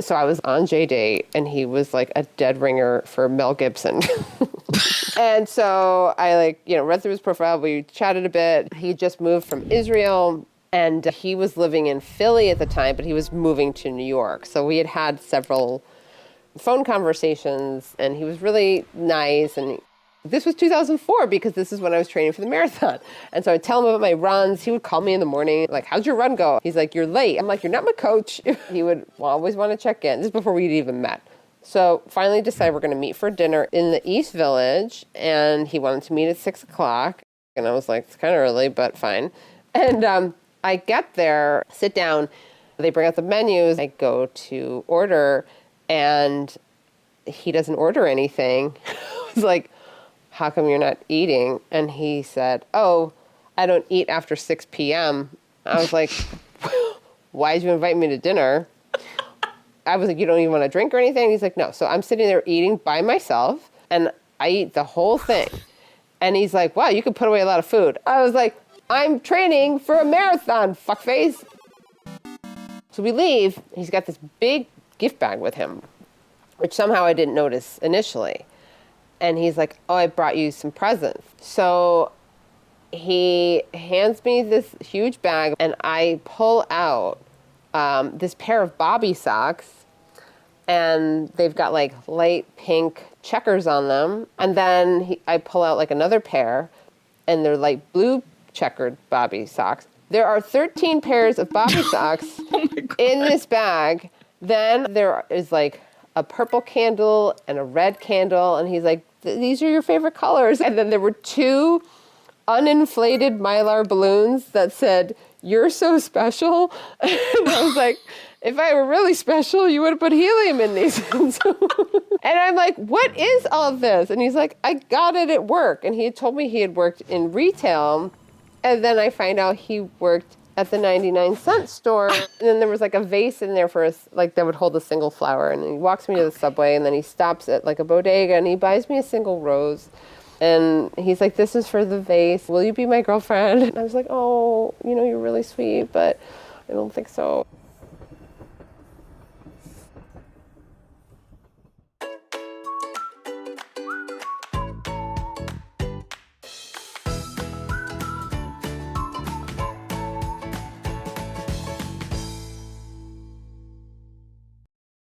So I was on JD, and he was like a dead ringer for Mel Gibson. And so I read through his profile. We chatted a bit. He just moved from Israel, and he was living in Philly at the time, but he was moving to New York. So we had several phone conversations, and he was really nice. And this was 2004, because this is when I was training for the marathon. And so I'd tell him about my runs. He would call me in the morning, like, how's your run go? He's like, you're late. I'm like, you're not my coach. He would always want to check in. This is before we'd even met. So finally decided we're going to meet for dinner in the East Village. And he wanted to meet at 6 o'clock. And I was like, it's kind of early, but fine. And I get there, sit down. They bring out the menus. I go to order, and he doesn't order anything. I was like, how come you're not eating? And he said, oh, I don't eat after 6 p.m. I was like, why did you invite me to dinner? I was like, you don't even want to drink or anything? He's like, no. So I'm sitting there eating by myself, and I eat the whole thing. And he's like, wow, you could put away a lot of food. I was like, I'm training for a marathon, fuckface. So we leave. He's got this big gift bag with him, which somehow I didn't notice initially. And he's like, oh, I brought you some presents. So he hands me this huge bag, and I pull out this pair of bobby socks, and they've got like light pink checkers on them. And then I pull out like another pair, and they're light blue checkered bobby socks. There are 13 pairs of bobby socks in this bag. Then there is like a purple candle and a red candle. And he's like, these are your favorite colors. And then there were 2 uninflated Mylar balloons that said, you're so special. And I was like, if I were really special, you would have put helium in these. And I'm like, what is all of this? And he's like, I got it at work. And he had told me he had worked in retail. And then I find out he worked at the 99-cent store. And then there was like a vase in there for us, like that would hold a single flower. And he walks me to the subway, and then he stops at like a bodega, and he buys me a single rose. And he's like, this is for the vase. Will you be my girlfriend? And I was like, oh, you're really sweet, but I don't think so.